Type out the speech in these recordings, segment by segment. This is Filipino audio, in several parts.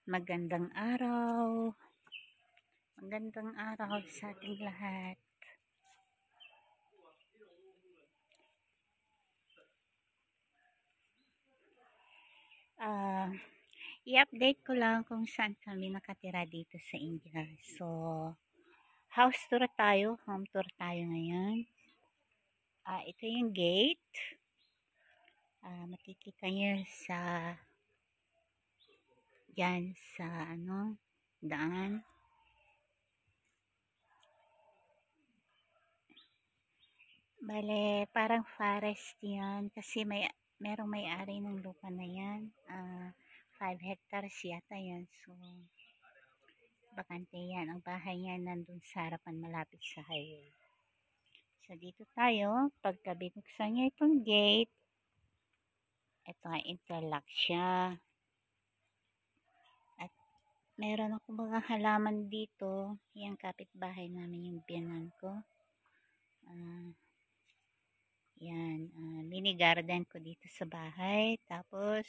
Magandang araw. Magandang araw sa ating lahat. I-update ko lang kung saan kami nakatira dito sa India. So, house tour tayo, home tour tayo ngayon. Ito yung gate. Makikita nyo dyan sa daan. Bale, parang forest yan kasi merong may-ari ng lupa na yan. 5 hectares yata yan. So, bakante yan. Ang bahay niya nandun sa harapan malapit sa highway. So, dito tayo. Pagka binuksan niya itong gate, ito ay interlock siya. At meron ako mga halaman dito. Yung kapitbahay namin, yung biyanan ko. Yan, mini garden ko dito sa bahay. Tapos,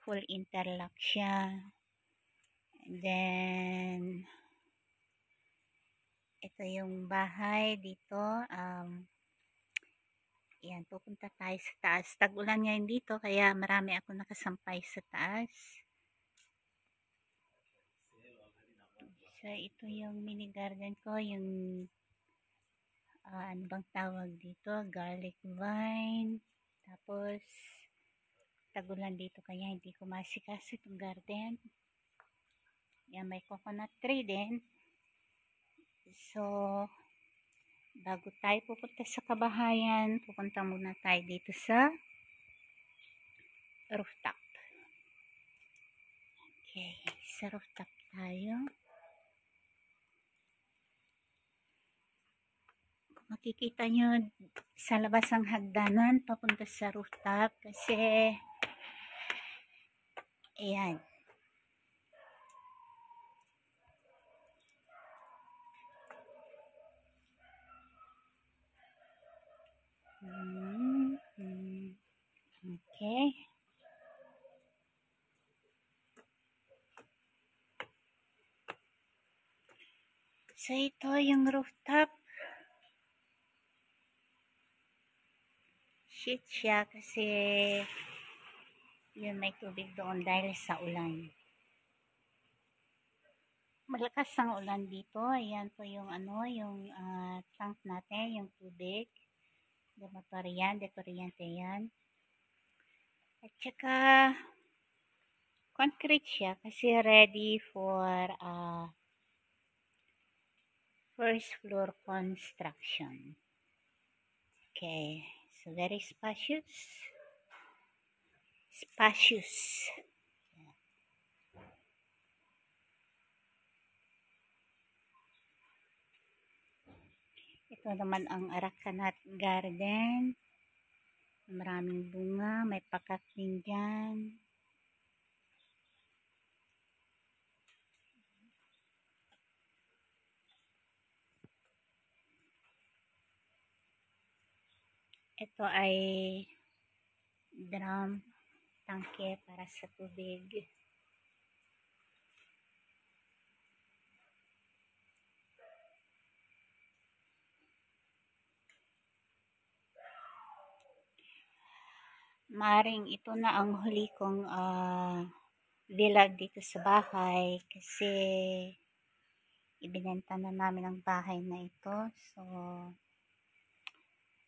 full interlock siya. And then, ito yung bahay dito. Yan, pupunta tayo sa taas. Tag-ulan ngayon dito, kaya marami ako nakasampay sa taas. So, ito yung mini garden ko. Yung, ano bang tawag dito? Garlic vine. Tapos, tag-ulan dito, kaya hindi ko masikaso itong garden. Yan, may coconut tree din. So, bago tayo pupunta sa kabahayan, pupunta muna tayo dito sa rooftop. Okay, sa rooftop tayo. Kung makikita nyo, sa labas ang hagdanan, papunta sa rooftop kasi, ayan. Okay. So, ito yung rooftop. Shit siya kasi yun may tubig doon dahil sa ulan. Malakas ang ulan dito. Ayan po yung yung tank natin, yung tubig. Dekoryante yan. At saka, concrete siya kasi ready for first floor construction. Okay, so very spacious. Ito naman ang Arakanat Garden. Maraming bunga, may pakat din dyan. Ito ay drum, tangke para sa tubig. Maring ito na ang huli kong vlog dito sa bahay kasi ibinenta na namin ang bahay na ito. So,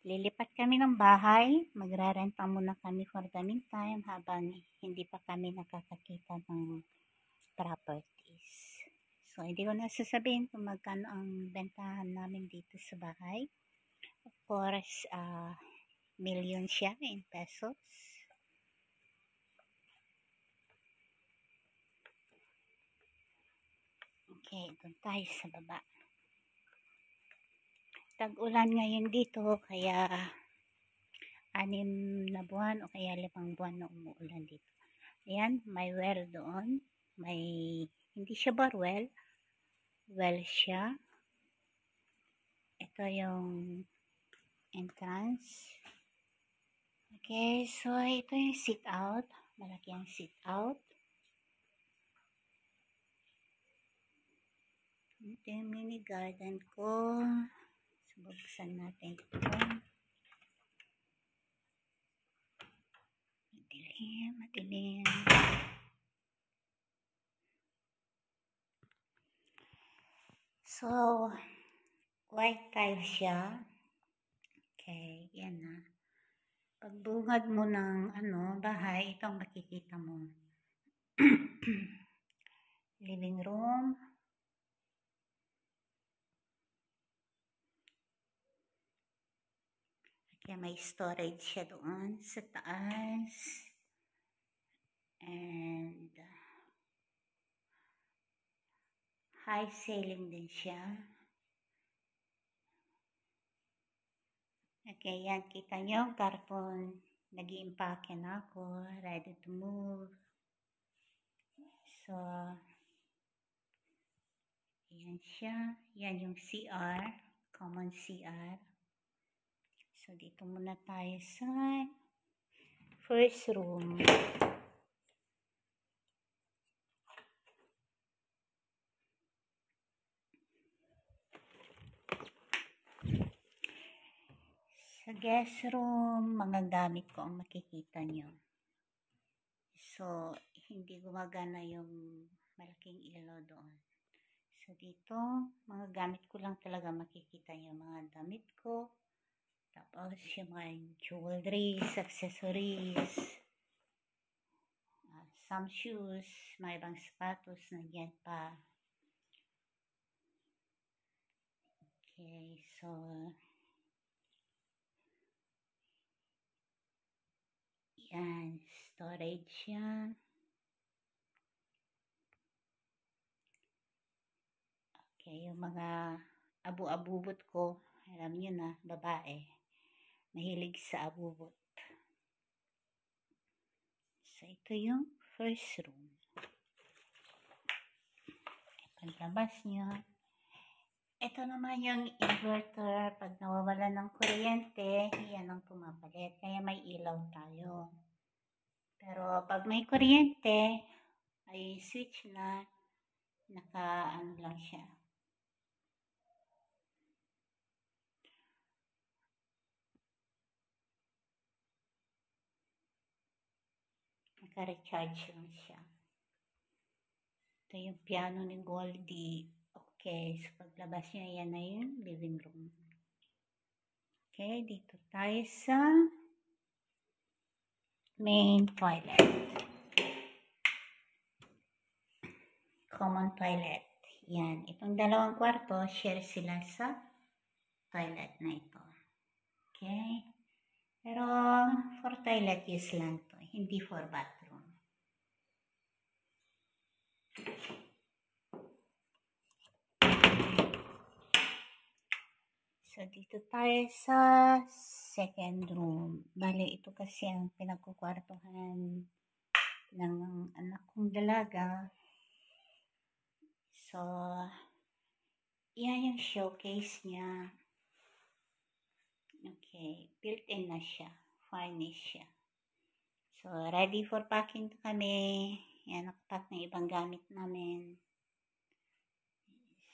lilipat kami ng bahay. Magrarenta muna kami for the meantime habang hindi pa kami nakakakita ng properties. So, hindi ko na sasabihin kung magkano ang bentahan namin dito sa bahay. Of course, million siya in pesos. Okay, doon tayo sa baba. Tag-ulan ngayon dito, kaya 6 na buwan o kaya 5 buwan na umuulan dito. Ayan, may well doon. Hindi siya borewell. Well siya. Ito yung entrance. Okay, so ito yung sit out. Malaki ang sit out. Ito yung mini garden ko. So, buksan natin ito. Madilim, madilim. So, white tile siya. Okay, yan na. Pagbungad mo ng bahay, ito ang makikita mo. Living room. Kaya may storage siya doon sa taas. And high ceiling din siya. Okay, yan. Kita nyo, karton. Nag-i-impake na ako. Ready to move. So, yan siya. Yan yung CR. Common CR. So, dito muna tayo sa first room. Sa guest room, mga gamit ko ang makikita nyo. So, hindi gumagana yung malaking ilaw doon. So, dito, mga gamit ko lang talaga makikita nyo. Mga damit ko. Tapos, yung mga jewelries, accessories. Some shoes, mga ibang sapatos, nandiyan pa. Okay, so, yan, storage yan. Okay, yung mga abu-abubot ko, alam nyo na, babae. Mahilig sa abubot. So, ito yung first room. Paglabas nyo. Ito naman yung inverter. Pag nawawala ng kuryente, yan ang pumapalit. Kaya may ilaw tayo. Pero pag may kuryente, ay switch na, naka-ano lang siya. Naka-recharge lang siya. Ito yung piano ni Goldie. Okay, so paglabas niya, yan na yung living room. Okay, dito tayo sa main toilet. Common toilet. Yan, itong dalawang kwarto, share sila sa toilet na ito. Okay? Pero, for toilet use lang to, hindi for bathroom. So, dito tayo sa second room. Bale, ito kasi ang pinagkukwartuhan ng anak kong dalaga. So, yan yung showcase niya. Okay, built-in na siya. Furnished siya. So, ready for packing to kami. Yan, nakapack na ibang gamit namin.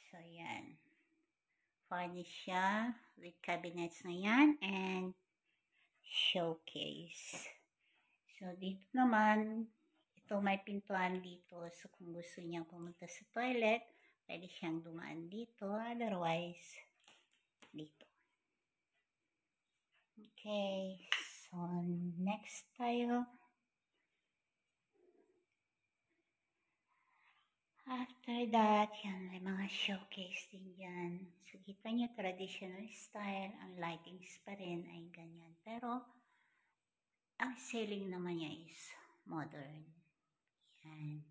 So, yan. Furnished siya with cabinets na yan and showcase. So, dito naman, ito may pintuan dito. So, kung gusto niya pumunta sa toilet, pwede siyang dumaan dito. Otherwise, dito. Okay. So, next tayo. After that, yan, may mga showcase din yan. So, kita nyo, traditional style, ang lightings pa rin ay ganyan. Pero, ang ceiling naman niya is modern. Yan.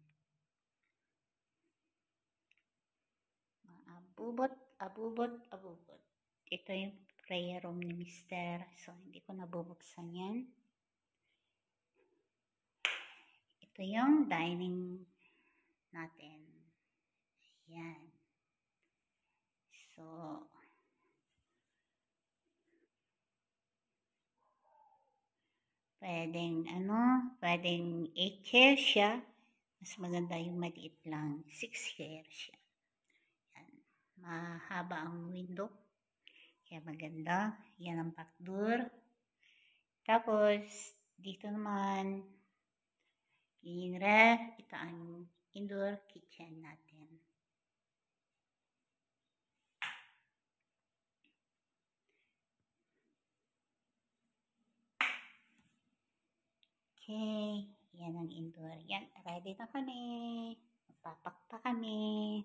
Abubot, abubot, abubot. Ito yung prayer room ni Mr. So, hindi ko nabubuksan yan. Ito yung dining natin. Yan. So, pwedeng 8 chairs siya. Mas maganda yung maliit lang. 6 chairs siya. Yan. mahaba ang window. Kaya maganda. Yan ang back door. Tapos, dito naman, yung ref, ito ang indoor kitchen natin. Okay, yan ang indoor. Yan, ready na kami. Magpapak pa kami.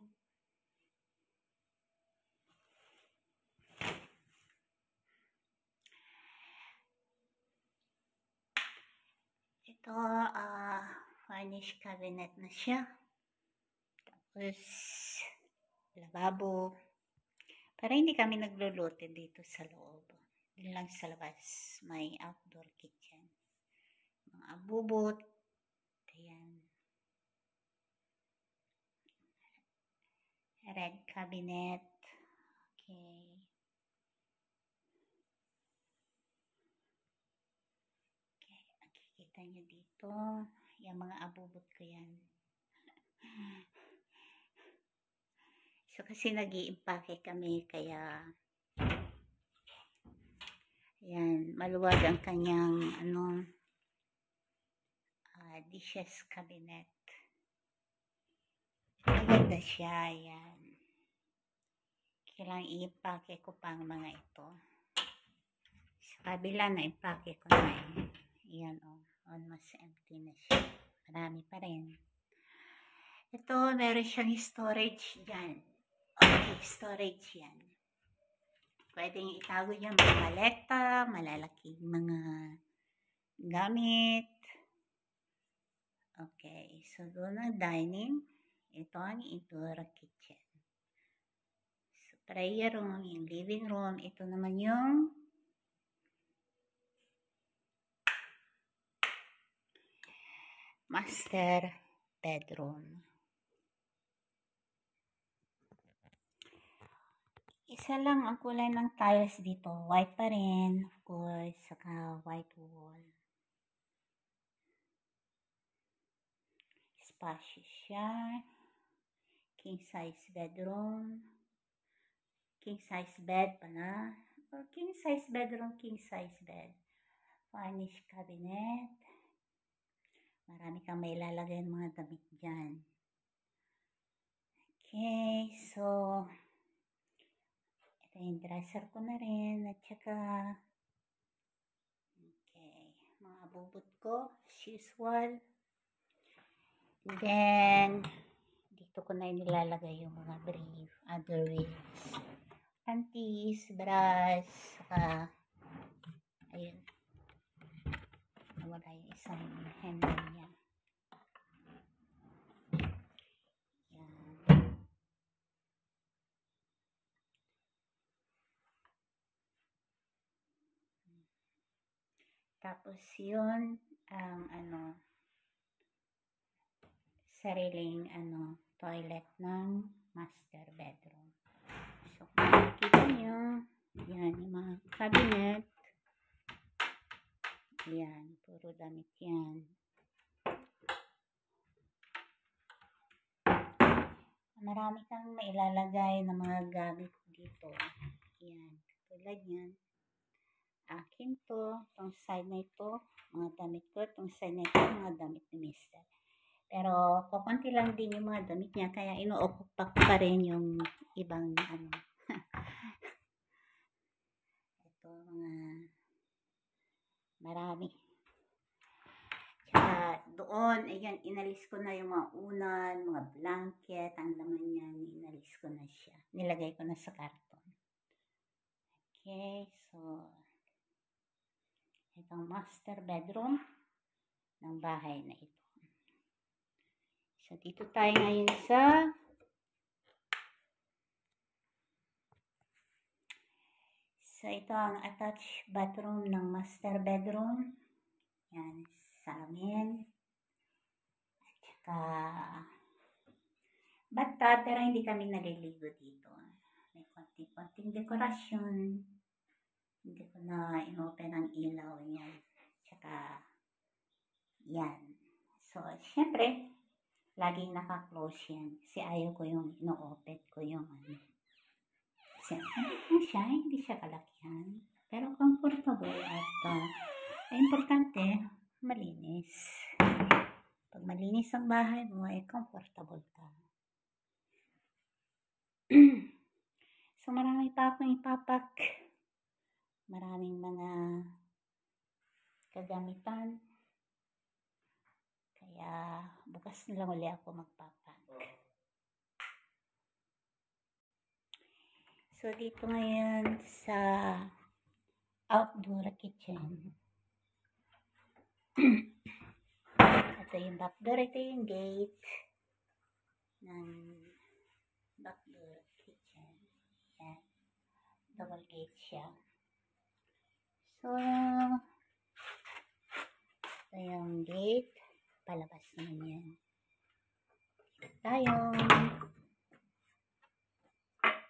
Ito, furnished cabinet na siya. Tapos, lababo. Para hindi kami nagluluto dito sa loob. Doon lang sa labas, may outdoor kitchen. Mga abubot. Ayan. Red cabinet. Okay. Okay, nakikita nyo dito. Yung mga abubot ko yan. So, kasi nag-iimpake kami, kaya yan, maluwag ang kanyang dishes cabinet. Maganda siya, yan. Kailangan i-impake ko pang mga ito. Sa kabila na impake ko na yan, almost empty na siya. Marami pa rin. Ito, meron siyang storage dyan. Okay, storage yan. Pwedeng itago dyan mga maleta, malalaking mga gamit. Okay, so doon ang dining. Ito ang indoor kitchen. So, prayer room, yung living room. Ito naman yung master bedroom. Isa lang ang kulay ng tiles dito. White pa rin, of course, saka white wall. Spacious siya. King size bedroom. King size bed pala. Or king size bedroom, king size bed. Furnished cabinet. Marami kang may lalagay ng mga damit dyan. Okay, so ito yung dresser ko na rin. At saka okay, mga bubot ko as usual. And then dito ko na nilalagay yung mga brief, underwears, panties, bras, saka ayun, nawala yung isang handle niya. Yan. Tapos yun ang sariling toilet ng master bedroom. So kung nakikita nyo, yan yung mga cabinet. Yan, puro damit yan. Marami kang mailalagay na mga gamit dito. Yan, katulad yan. Akin to, itong side na ito, mga damit ko. Itong side na ito, mga damit ni Mr. Pero, kukunti lang din yung mga damit niya, kaya ino-ocupak pa rin yung ibang ito, mga marami. Tsaka doon, ayan, inalis ko na yung mga unan, mga blanket, ang laman niya, inalis ko na siya. Nilagay ko na sa karton. Okay, so, itong master bedroom ng bahay na ito. So, dito tayo ngayon sa ito ang attached bathroom ng master bedroom. Yan, salamin. At saka bathtub, pero hindi kami naliligo dito. May konting-konting dekorasyon. Hindi ko na inopen ang ilaw niya. Tsaka, yan. So, syempre, laging naka-close yan. Kasi ayaw ko yung ino-open ko yung Ano siya, hindi siya kalakihan. Pero comfortable at importante, malinis. Pag malinis ang bahay mo, ay comfortable ka. So, marami pa akong ipapak. Maraming mga kagamitan. Kaya, bukas na lang ulit ako magpapak. So, dito ngayon sa outdoor kitchen. Ito yung backdoor, ito yung gate ng backdoor kitchen. Yan. Double gate siya. So, ito yung gate. Palabas naman yan. Tayo.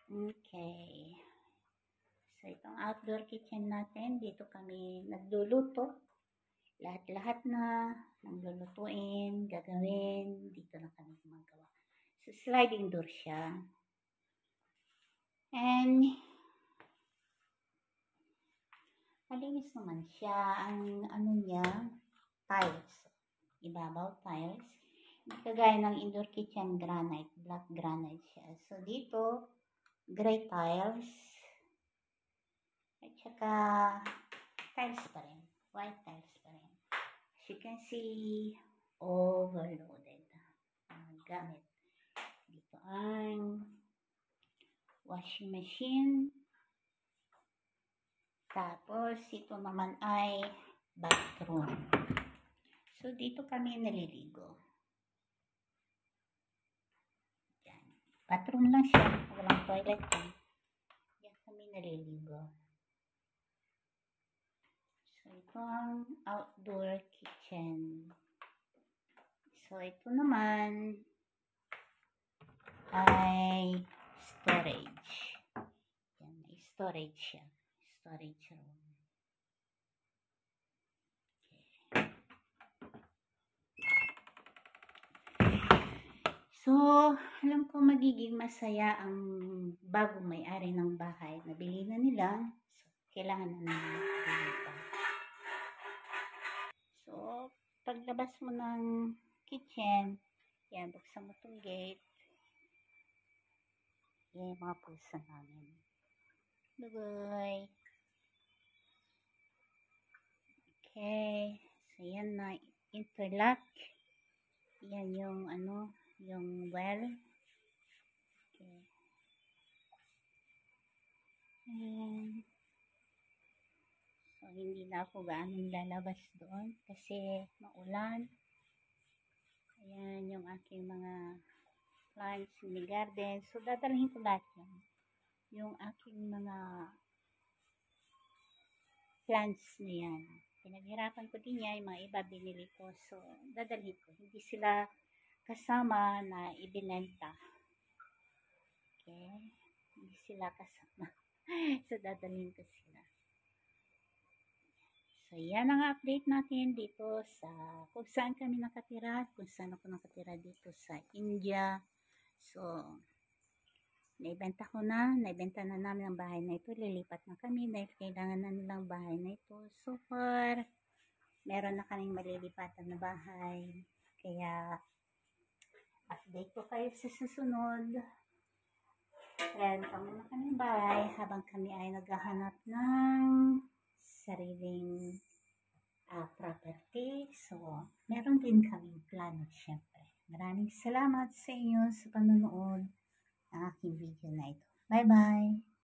Okay. So, itong outdoor kitchen natin, dito kami nagluluto. Lahat-lahat na ng lulutuin, gagawin, dito na kami gumagawa. So, sliding door siya. And, malinis naman siya. Ang ano niya, tiles. Ibabaw tiles. Hindi kagaya ng indoor kitchen granite, black granite siya. So, dito, gray tiles. At saka, tiles pa rin. White tiles pa rin. As you can see, overloaded. Gamit. Dito ang washing machine. Tapos, ito naman ay bathroom. So, dito kami naliligo. Yan. Bathroom lang siya. Walang toilet yan. Yan kami naliligo. So, ito ang outdoor kitchen. So, ito naman ay storage. Yan, may storage siya. Storage room. So, alam ko magiging masaya ang bagong may-ari ng bahay. Nabili na nila. So, kailangan na nila. So, paglabas mo ng kitchen, yan, buksan mo itong gate. Yan yung mga pusa namin. Bye-bye. Okay. So, yan na. Interlock. Yan yung ano, yung well. Okay. And, so, hindi na ako gaano lalabas doon kasi maulan. Ayan yung aking mga plants in the garden. So, dadalhin ko lahat yan. Yung aking mga plants na yan. Pinaghirapan ko din yan. Yung mga iba binili ko. So, dadalhin ko. Hindi sila kasama na ibinenta. Okay? Hindi sila kasama. So, dadalhin ko sila. So, yan ang update natin dito sa kung saan kami nakatira. Kung saan ako nakatira dito sa India. So, naibenta na namin ang bahay na ito. Lilipat na kami dahil kailangan na nilang bahay na ito. So far, meron na kaming malilipatan na bahay. Kaya, update ko kayo sa susunod. Renta muna kami bahay habang kami ay naghahanap ng sariling property. So, meron din kaming plano syempre. Maraming salamat sa inyo sa panonood ng aking video na ito. Bye-bye!